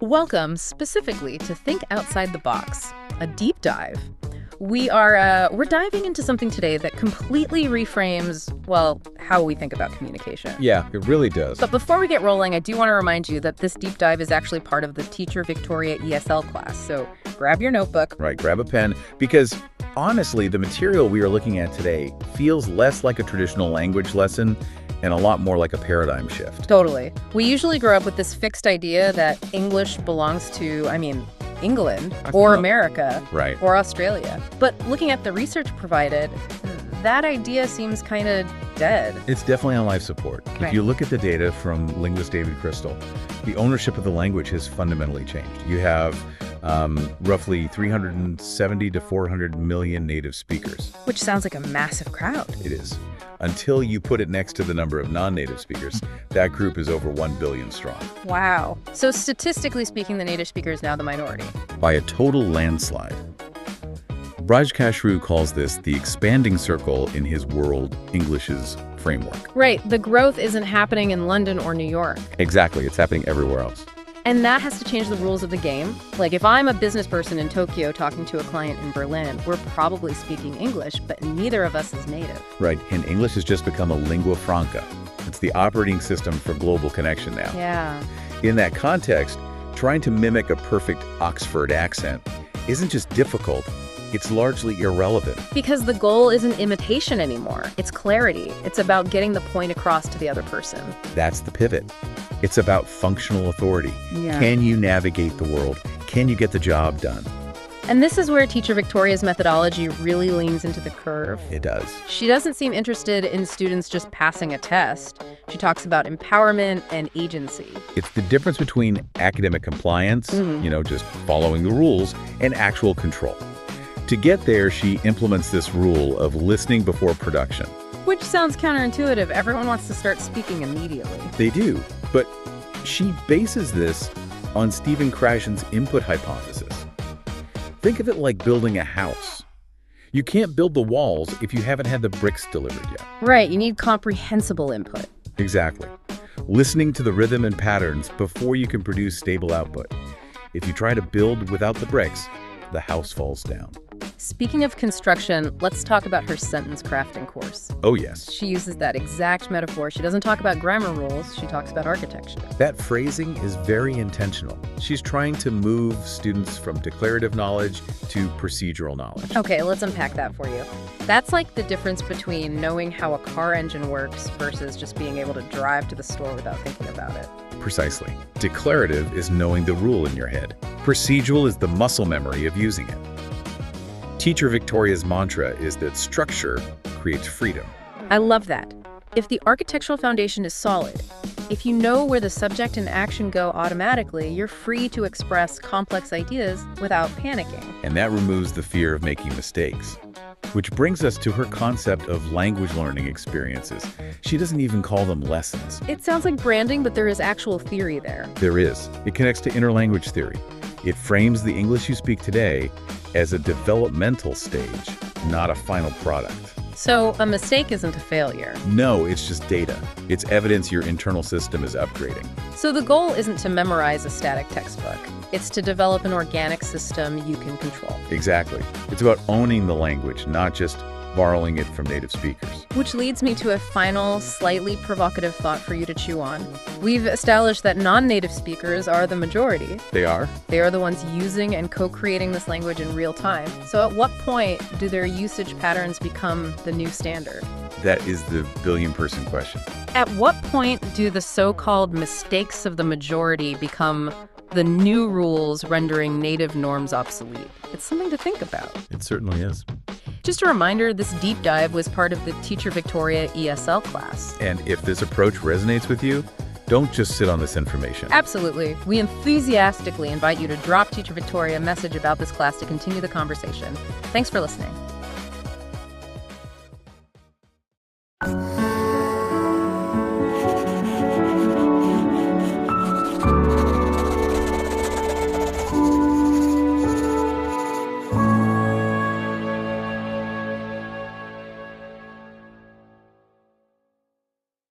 Welcome specifically to Think Outside the Box, a deep dive. We're diving into something today that completely reframes, well, how we think about communication. Yeah, it really does. But before we get rolling, I do want to remind you that this deep dive is actually part of the Teacher Victoria ESL class. So grab your notebook. Right, grab a pen, because honestly, the material we are looking at today feels less like a traditional language lesson and a lot more like a paradigm shift. Totally. We usually grow up with this fixed idea that English belongs to, England or America, right, or Australia. But looking at the research provided, that idea seems kind of dead. It's definitely on life support. Right. If you look at the data from linguist David Crystal, the ownership of the language has fundamentally changed. You have roughly 370 to 400 million native speakers. Which sounds like a massive crowd. It is. Until you put it next to the number of non-native speakers, that group is over 1 billion strong. Wow. So statistically speaking, the native speaker is now the minority. By a total landslide. Raj Kashru calls this the expanding circle in his World English's framework. Right. The growth isn't happening in London or New York. Exactly. It's happening everywhere else. And that has to change the rules of the game. Like, if I'm a business person in Tokyo talking to a client in Berlin, we're probably speaking English, but neither of us is native. Right, and English has just become a lingua franca. It's the operating system for global connection now. Yeah. In that context, trying to mimic a perfect Oxford accent isn't just difficult, it's largely irrelevant. Because the goal isn't imitation anymore. It's clarity. It's about getting the point across to the other person. That's the pivot. It's about functional authority. Yeah. Can you navigate the world? Can you get the job done? And this is where Teacher Victoria's methodology really leans into the curve. It does. She doesn't seem interested in students just passing a test. She talks about empowerment and agency. It's the difference between academic compliance, just following the rules, and actual control. To get there, she implements this rule of listening before production. Which sounds counterintuitive. Everyone wants to start speaking immediately. They do, but she bases this on Stephen Krashen's input hypothesis. Think of it like building a house. You can't build the walls if you haven't had the bricks delivered yet. Right, you need comprehensible input. Exactly. Listening to the rhythm and patterns before you can produce stable output. If you try to build without the bricks, the house falls down. Speaking of construction, let's talk about her sentence crafting course. Oh, yes. She uses that exact metaphor. She doesn't talk about grammar rules, she talks about architecture. That phrasing is very intentional. She's trying to move students from declarative knowledge to procedural knowledge. Okay, let's unpack that for you. That's like the difference between knowing how a car engine works versus just being able to drive to the store without thinking about it. Precisely. Declarative is knowing the rule in your head. Procedural is the muscle memory of using it. Teacher Victoria's mantra is that structure creates freedom. I love that. If the architectural foundation is solid, if you know where the subject and action go automatically, you're free to express complex ideas without panicking. And that removes the fear of making mistakes. Which brings us to her concept of language learning experiences. She doesn't even call them lessons. It sounds like branding, but there is actual theory there. There is. It connects to interlanguage theory. It frames the English you speak today as a developmental stage, not a final product. So a mistake isn't a failure. No, it's just data. It's evidence your internal system is upgrading. So the goal isn't to memorize a static textbook. It's to develop an organic system you can control. Exactly. It's about owning the language, not just borrowing it from native speakers. Which leads me to a final, slightly provocative thought for you to chew on. We've established that non-native speakers are the majority. They are? They are the ones using and co-creating this language in real time. So at what point do their usage patterns become the new standard? That is the billion-person question. At what point do the so-called mistakes of the majority become the new rules rendering native norms obsolete? It's something to think about. It certainly is. Just a reminder, this deep dive was part of the Teacher Victoria ESL class. And if this approach resonates with you, don't just sit on this information. Absolutely. We enthusiastically invite you to drop Teacher Victoria a message about this class to continue the conversation. Thanks for listening.